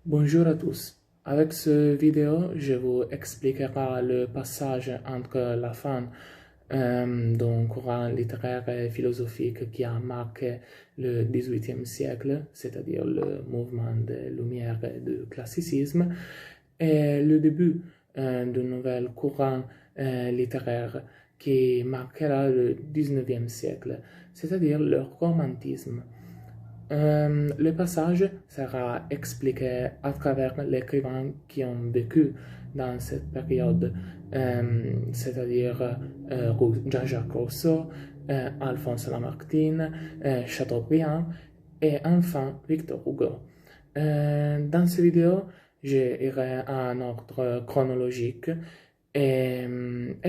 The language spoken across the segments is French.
Bonjour à tous. Avec ce vidéo, je vous expliquerai le passage entre la fin d'un courant littéraire et philosophique qui a marqué le XVIIIe siècle, c'est-à-dire le mouvement des Lumières et du classicisme, et le début d'un nouvel courant littéraire qui marquera le XIXe siècle, c'est-à-dire le romantisme. Le passage sera expliqué à travers les écrivains qui ont vécu dans cette période, c'est-à-dire Jean-Jacques Rousseau, Alphonse Lamartine, Chateaubriand et enfin Victor Hugo. Dans cette vidéo, j'irai en ordre chronologique et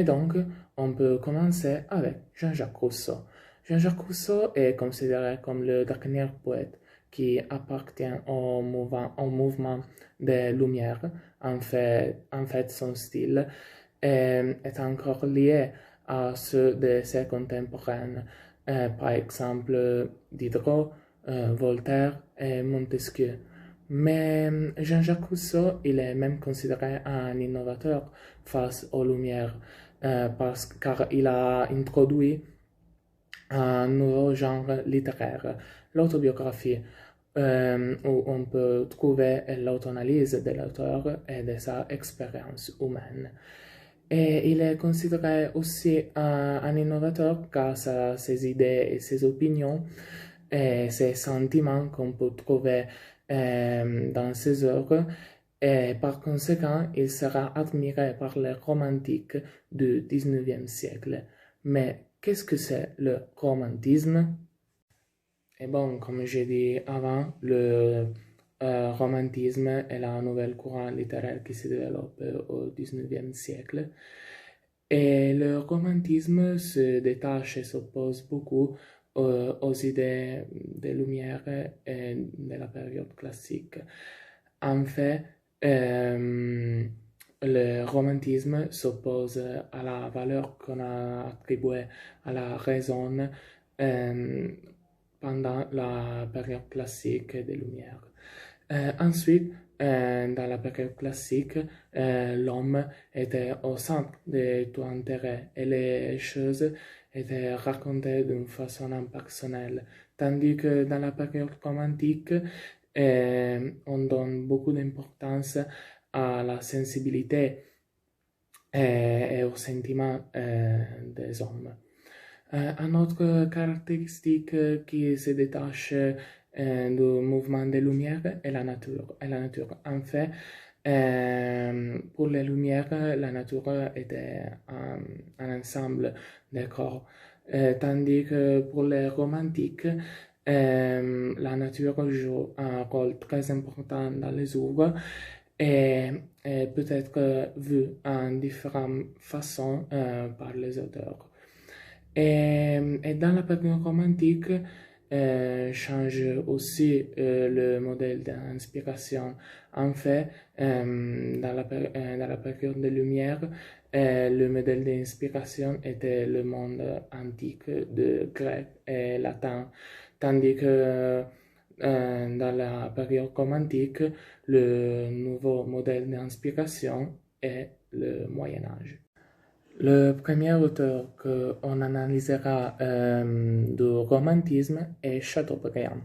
donc on peut commencer avec Jean-Jacques Rousseau. Jean-Jacques Rousseau est considéré comme le dernier poète qui appartient au mouvement des Lumières. En fait, son style est encore lié à ceux de ses contemporains, par exemple Diderot, Voltaire et Montesquieu. Mais Jean-Jacques Rousseau, il est même considéré un innovateur face aux Lumières, car il a introduit un nouveau genre littéraire, l'autobiographie, où on peut trouver l'autoanalyse de l'auteur et de sa expérience humaine. Et il est considéré aussi un innovateur grâce à ses idées et ses opinions et ses sentiments qu'on peut trouver dans ses œuvres. Et par conséquent, il sera admiré par les romantiques du XIXe siècle. Mais qu'est-ce que c'est le romantisme? Et bon, comme j'ai dit avant, le romantisme est la nouvelle courant littéraire qui se développe au XIXe siècle. Et le romantisme se détache et s'oppose beaucoup aux idées des Lumières et de la période classique. En fait, le romantisme s'oppose à la valeur qu'on a attribuée à la raison pendant la période classique des Lumières. Ensuite, dans la période classique, l'homme était au centre de tout intérêt et les choses étaient racontées d'une façon impersonnelle, tandis que dans la période romantique, on donne beaucoup d'importance à la sensibilité et aux sentiments des hommes. Une autre caractéristique qui se détache du mouvement des Lumières est la nature. En fait, pour les Lumières, la nature était un ensemble de corps, tandis que pour les romantiques, la nature joue un rôle très important dans les œuvres et peut être vue en différentes façons par les auteurs. Et dans la période romantique, change aussi le modèle d'inspiration. En fait, dans la période des Lumières, le modèle d'inspiration était le monde antique de grec et latin, tandis que dans la période romantique, le nouveau modèle d'inspiration est le Moyen Âge. Le premier auteur qu'on analysera du romantisme est Chateaubriand.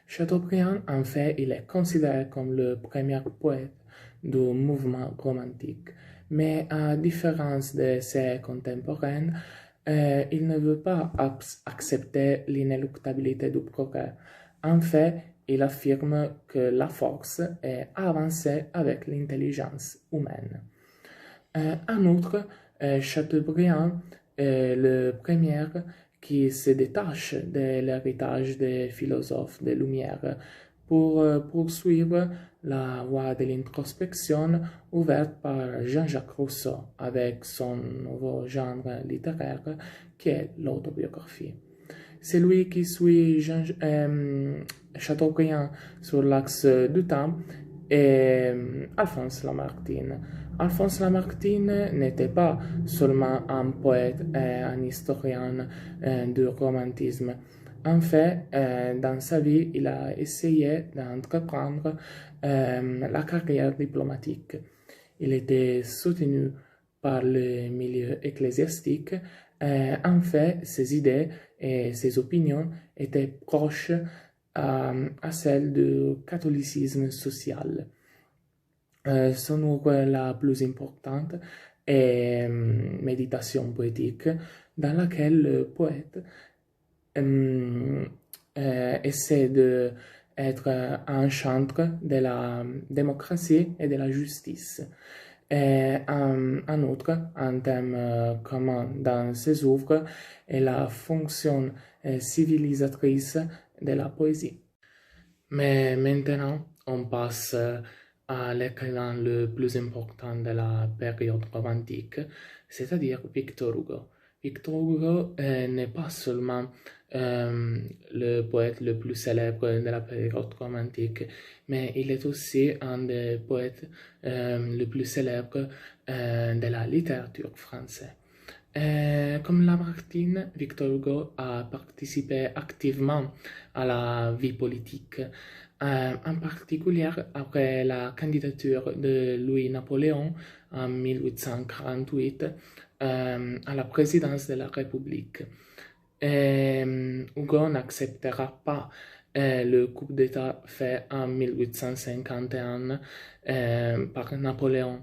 Chateaubriand, en fait, il est considéré comme le premier poète du mouvement romantique. Mais à différence de ses contemporains, il ne veut pas accepter l'inéluctabilité du progrès. En fait, il affirme que la force est avancée avec l'intelligence humaine. En outre, Chateaubriand est le premier qui se détache de l'héritage des philosophes des Lumières pour poursuivre la voie de l'introspection ouverte par Jean-Jacques Rousseau avec son nouveau genre littéraire qui est l'autobiographie. C'est lui qui suit Chateaubriand sur l'axe du temps et Alphonse Lamartine. Alphonse Lamartine n'était pas seulement un poète et un historien du romantisme, En fait, dans sa vie, il a essayé d'entreprendre la carrière diplomatique. Il était soutenu par le milieu ecclésiastique. En fait, ses idées et ses opinions étaient proches à celles du catholicisme social. Son œuvre la plus importante est Méditation poétique, dans laquelle le poète essaie d'être un chantre de la démocratie et de la justice. Et en outre, un thème commun dans ses œuvres est la fonction civilisatrice de la poésie. Mais maintenant, on passe à l'écrivain le plus important de la période romantique, c'est-à-dire Victor Hugo. Victor Hugo n'est pas seulement le poète le plus célèbre de la période romantique, mais il est aussi un des poètes les plus célèbres de la littérature française. Comme Lamartine, Victor Hugo a participé activement à la vie politique, en particulier après la candidature de Louis-Napoléon en 1848 à la présidence de la République. Hugo n'acceptera pas le coup d'État fait en 1851 par Napoléon.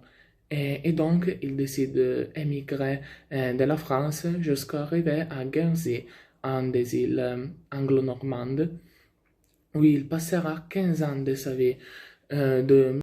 Et donc, il décide d'émigrer de la France jusqu'à arriver à Guernsey, en des îles anglo-normandes, où il passera 15 ans de sa vie, de